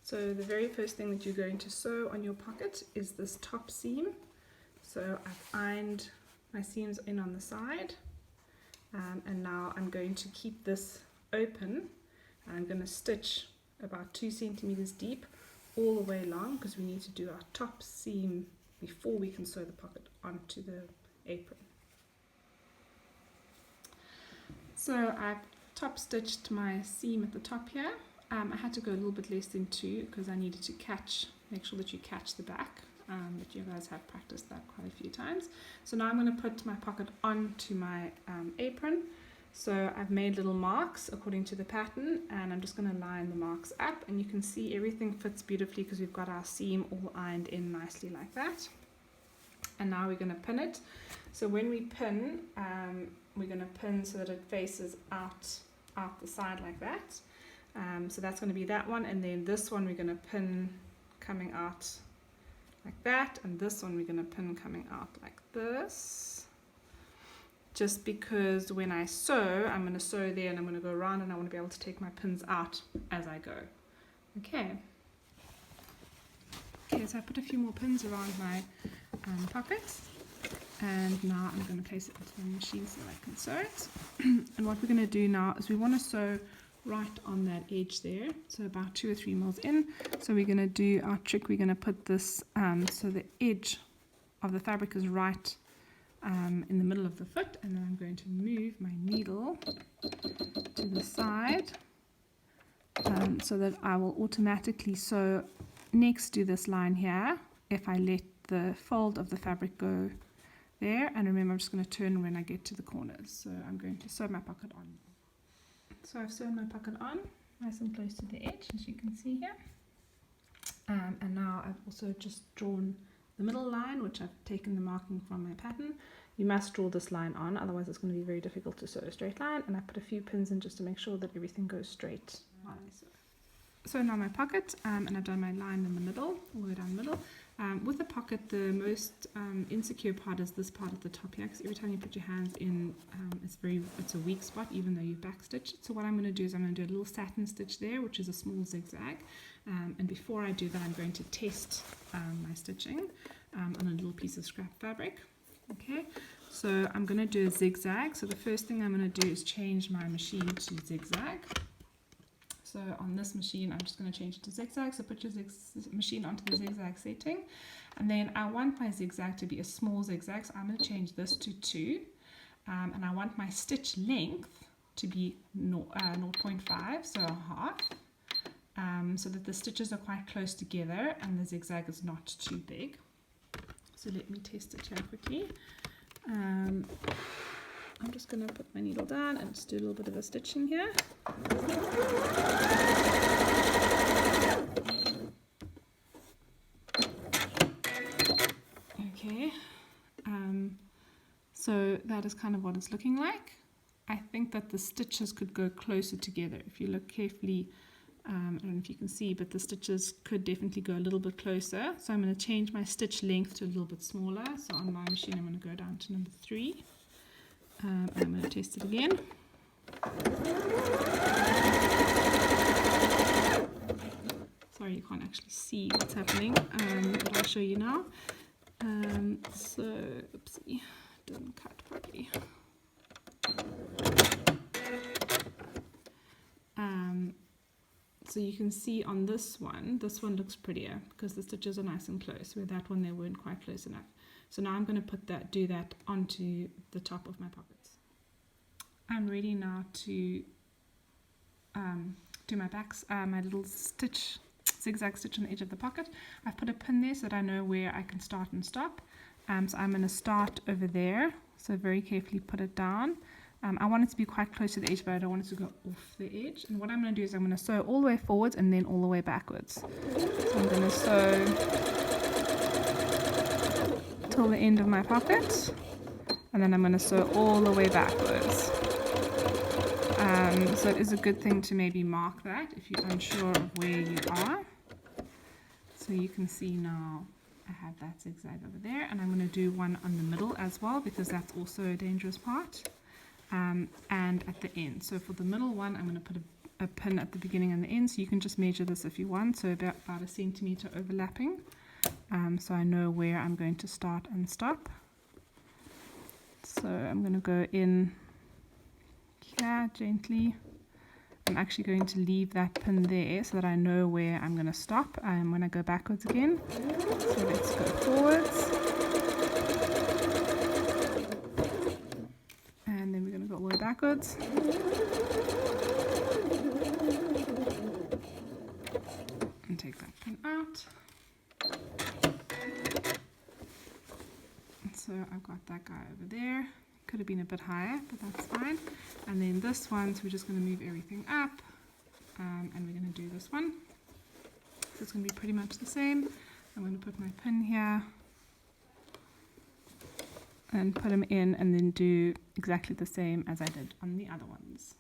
So the very first thing that you're going to sew on your pocket is this top seam. So I've ironed my seams in on the side, and now I'm going to keep this open, and I'm going to stitch about 2 centimeters deep all the way along, because we need to do our top seam before we can sew the pocket onto the apron. So I've top stitched my seam at the top here. I had to go a little bit less than 2 because I needed to make sure that you catch the back, but you guys have practiced that quite a few times. So now I'm going to put my pocket onto my apron. So I've made little marks according to the pattern, and I'm just going to line the marks up, and you can see everything fits beautifully because we've got our seam all ironed in nicely like that. And now we're going to pin it. So when we pin, we're going to pin so that it faces out the side like that. So that's going to be that one, and then this one we're going to pin coming out like that, and this one we're going to pin coming out like this. Just because when I sew, I'm going to sew there and I'm going to go around, and I want to be able to take my pins out as I go. Okay, so I put a few more pins around my pockets, and now I'm going to place it into the machine so that I can sew it. And what we're going to do now is we want to sew right on that edge there, so about 2 or 3 mils in. So we're going to do our trick. We're going to put this so the edge of the fabric is right in the middle of the foot, and then I'm going to move my needle to the side so that I will automatically sew next to this line here if I let the fold of the fabric go there. And remember, I'm just going to turn when I get to the corners. So I'm going to sew my pocket on. So I've sewn my pocket on nice and close to the edge, as you can see here. And now I've also just drawn the middle line, which I've taken the marking from my pattern. You must draw this line on, otherwise it's going to be very difficult to sew a straight line. And I put a few pins in just to make sure that everything goes straight while I sew. So now my pocket, and I've done my line in the middle, all the way down the middle. With the pocket, the most insecure part is this part at the top here, because every time you put your hands in, it's a weak spot, even though you've backstitched. So what I'm going to do is I'm going to do a little satin stitch there, which is a small zigzag. And before I do that, I'm going to test my stitching on a little piece of scrap fabric. Okay, so I'm going to do a zigzag. So the first thing I'm going to do is change my machine to zigzag. So on this machine, I'm just going to change it to zigzag. So put your machine onto the zigzag setting. And then I want my zigzag to be a small zigzag. So I'm going to change this to 2. And I want my stitch length to be 0.5, so a half. So that the stitches are quite close together and the zigzag is not too big. So let me test it here quickly. I'm just going to put my needle down and just do a little bit of a stitching here. Okay, so that is kind of what it's looking like. I think that the stitches could go closer together. If you look carefully, I don't know if you can see, but the stitches could definitely go a little bit closer. So I'm going to change my stitch length to a little bit smaller. So on my machine, I'm going to go down to number 3. I'm going to test it again. Sorry, you can't actually see what's happening, but I'll show you now. So, oopsie, didn't cut properly. So you can see on this one looks prettier because the stitches are nice and close, where that one they weren't quite close enough. So now I'm going to do that onto the top of my pockets. I'm ready now to do my backs, my little zigzag stitch on the edge of the pocket. I've put a pin there so that I know where I can start and stop. So I'm going to start over there. So very carefully put it down. I want it to be quite close to the edge, but I don't want it to go off the edge. And what I'm going to do is I'm going to sew all the way forwards and then all the way backwards. So I'm going to sew till the end of my pocket, and then I'm going to sew all the way backwards. So it is a good thing to maybe mark that if you're unsure of where you are. So you can see now I have that zigzag over there, and I'm going to do one on the middle as well because that's also a dangerous part. And at the end. So for the middle one, I'm going to put a pin at the beginning and the end, so you can just measure this if you want, so about a centimeter overlapping, so I know where I'm going to start and stop. So I'm going to go in here gently. I'm actually going to leave that pin there so that I know where I'm going to stop when I go backwards again. So let's go forwards. And then we're going to go all the way backwards. And take that pin out. So I've got that guy over there. Could have been a bit higher, but that's fine. And then this one, so we're just going to move everything up, and we're going to do this one. So it's going to be pretty much the same. I'm going to put my pin here and put them in, and then do exactly the same as I did on the other ones.